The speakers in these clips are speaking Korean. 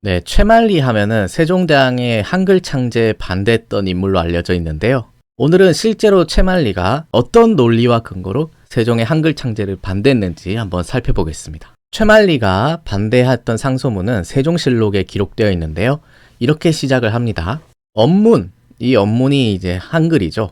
네, 최만리 하면은 세종대왕의 한글 창제에 반대했던 인물로 알려져 있는데요. 오늘은 실제로 최만리가 어떤 논리와 근거로 세종의 한글 창제를 반대했는지 한번 살펴보겠습니다. 최만리가 반대했던 상소문은 세종실록에 기록되어 있는데요. 이렇게 시작을 합니다. 언문, 이 언문이 이제 한글이죠.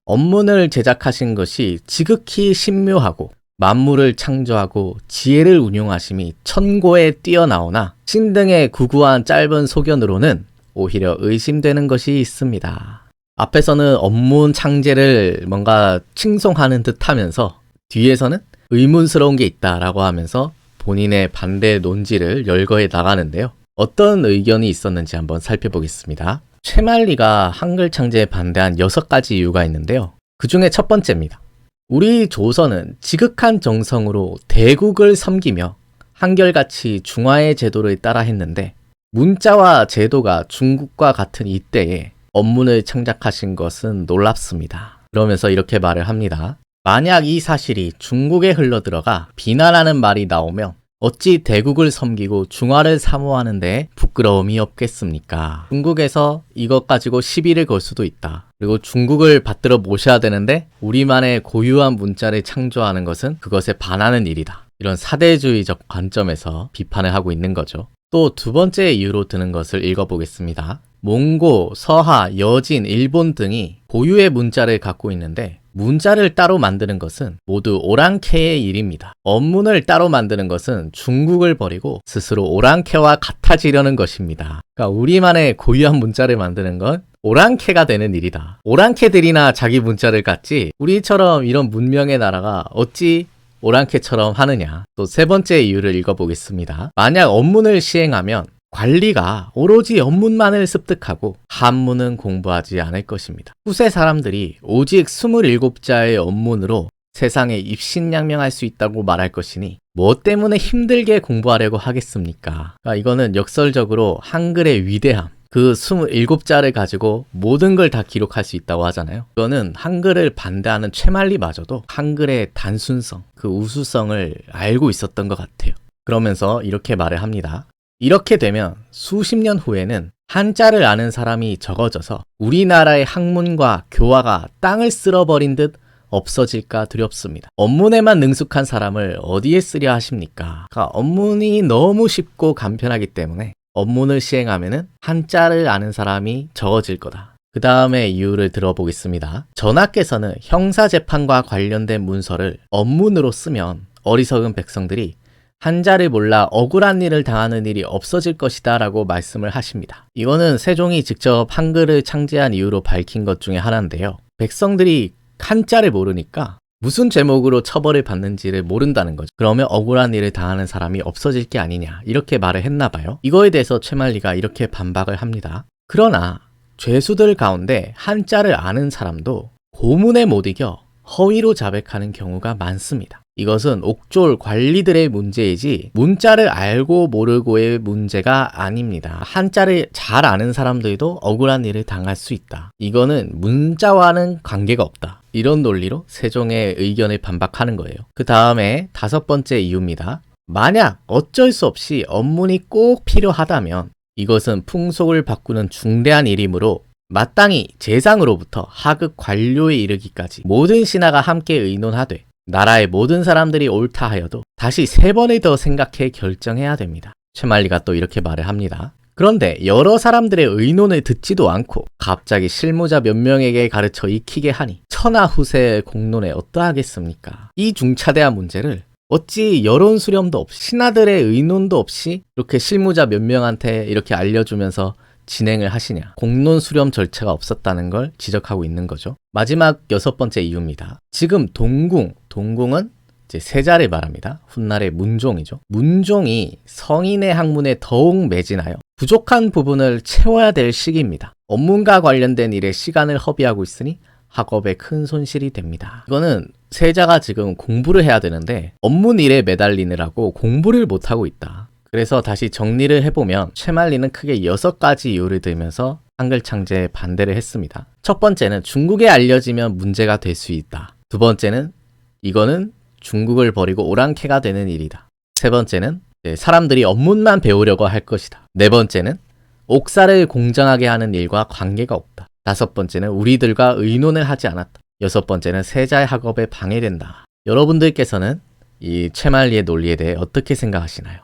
언문을 제작하신 것이 지극히 신묘하고 만물을 창조하고 지혜를 운용하심이 천고에 뛰어나오나 신등의 구구한 짧은 소견으로는 오히려 의심되는 것이 있습니다. 앞에서는 언문 창제를 뭔가 칭송하는 듯 하면서 뒤에서는 의문스러운 게 있다라고 하면서 본인의 반대 논지를 열거해 나가는데요. 어떤 의견이 있었는지 한번 살펴보겠습니다. 최만리가 한글 창제에 반대한 6가지 이유가 있는데요. 그 중에 첫 번째입니다. 우리 조선은 지극한 정성으로 대국을 섬기며 한결같이 중화의 제도를 따라 했는데 문자와 제도가 중국과 같은 이때에 언문을 창작하신 것은 놀랍습니다. 그러면서 이렇게 말을 합니다. 만약 이 사실이 중국에 흘러들어가 비난하는 말이 나오면 어찌 대국을 섬기고 중화를 사모하는 데 부끄러움이 없겠습니까? 중국에서 이것 가지고 시비를 걸 수도 있다. 그리고 중국을 받들어 모셔야 되는데 우리만의 고유한 문자를 창조하는 것은 그것에 반하는 일이다. 이런 사대주의적 관점에서 비판을 하고 있는 거죠. 또 두 번째 이유로 드는 것을 읽어보겠습니다. 몽고, 서하, 여진, 일본 등이 고유의 문자를 갖고 있는데 문자를 따로 만드는 것은 모두 오랑캐의 일입니다. 언문을 따로 만드는 것은 중국을 버리고 스스로 오랑캐와 같아지려는 것입니다. 그러니까 우리만의 고유한 문자를 만드는 건 오랑캐가 되는 일이다. 오랑캐들이나 자기 문자를 갖지 우리처럼 이런 문명의 나라가 어찌 오랑캐처럼 하느냐. 또 세 번째 이유를 읽어보겠습니다. 만약 언문을 시행하면 관리가 오로지 언문만을 습득하고 한문은 공부하지 않을 것입니다. 후세 사람들이 오직 27자의 언문으로 세상에 입신양명할 수 있다고 말할 것이니 뭐 때문에 힘들게 공부하려고 하겠습니까? 그러니까 이거는 역설적으로 한글의 위대함, 그 27자를 가지고 모든 걸 다 기록할 수 있다고 하잖아요. 이거는 한글을 반대하는 최만리마저도 한글의 단순성, 그 우수성을 알고 있었던 것 같아요. 그러면서 이렇게 말을 합니다. 이렇게 되면 수십 년 후에는 한자를 아는 사람이 적어져서 우리나라의 학문과 교화가 땅을 쓸어버린 듯 없어질까 두렵습니다. 언문에만 능숙한 사람을 어디에 쓰려 하십니까? 그러니까 언문이 너무 쉽고 간편하기 때문에 언문을 시행하면은 한자를 아는 사람이 적어질 거다. 그 다음에 이유를 들어보겠습니다. 전하께서는 형사재판과 관련된 문서를 언문으로 쓰면 어리석은 백성들이 한자를 몰라 억울한 일을 당하는 일이 없어질 것이다 라고 말씀을 하십니다. 이거는 세종이 직접 한글을 창제한 이유로 밝힌 것 중에 하나인데요. 백성들이 한자를 모르니까 무슨 제목으로 처벌을 받는지를 모른다는 거죠. 그러면 억울한 일을 당하는 사람이 없어질 게 아니냐 이렇게 말을 했나 봐요. 이거에 대해서 최만리가 이렇게 반박을 합니다. 그러나 죄수들 가운데 한자를 아는 사람도 고문에 못 이겨 허위로 자백하는 경우가 많습니다. 이것은 옥졸 관리들의 문제이지 문자를 알고 모르고의 문제가 아닙니다. 한자를 잘 아는 사람들도 억울한 일을 당할 수 있다. 이거는 문자와는 관계가 없다. 이런 논리로 세종의 의견을 반박하는 거예요. 그 다음에 5번째 이유입니다. 만약 어쩔 수 없이 언문이 꼭 필요하다면 이것은 풍속을 바꾸는 중대한 일이므로 마땅히 재상으로부터 하급 관료에 이르기까지 모든 신하가 함께 의논하되 나라의 모든 사람들이 옳다 하여도 다시 3번을 더 생각해 결정해야 됩니다. 최만리가 또 이렇게 말을 합니다. 그런데 여러 사람들의 의논을 듣지도 않고 갑자기 실무자 몇 명에게 가르쳐 익히게 하니 천하 후세의 공론에 어떠하겠습니까? 이 중차대한 문제를 어찌 여론 수렴도 없이 신하들의 의논도 없이 이렇게 실무자 몇 명한테 이렇게 알려주면서 진행을 하시냐. 공론 수렴 절차가 없었다는 걸 지적하고 있는 거죠. 마지막 6번째 이유입니다. 지금 동궁은 이제 세자를 말합니다. 훗날의 문종이죠. 문종이 성인의 학문에 더욱 매진하여 부족한 부분을 채워야 될 시기입니다. 언문과 관련된 일에 시간을 허비하고 있으니 학업에 큰 손실이 됩니다. 이거는 세자가 지금 공부를 해야 되는데 언문 일에 매달리느라고 공부를 못하고 있다. 그래서 다시 정리를 해보면 최만리는 크게 6가지 이유를 들면서 한글 창제에 반대를 했습니다. 첫 번째는 중국에 알려지면 문제가 될 수 있다. 두 번째는 이거는 중국을 버리고 오랑캐가 되는 일이다. 세 번째는 사람들이 언문만 배우려고 할 것이다. 네 번째는 옥사를 공정하게 하는 일과 관계가 없다. 다섯 번째는 우리들과 의논을 하지 않았다. 여섯 번째는 세자의 학업에 방해된다. 여러분들께서는 이 최만리의 논리에 대해 어떻게 생각하시나요?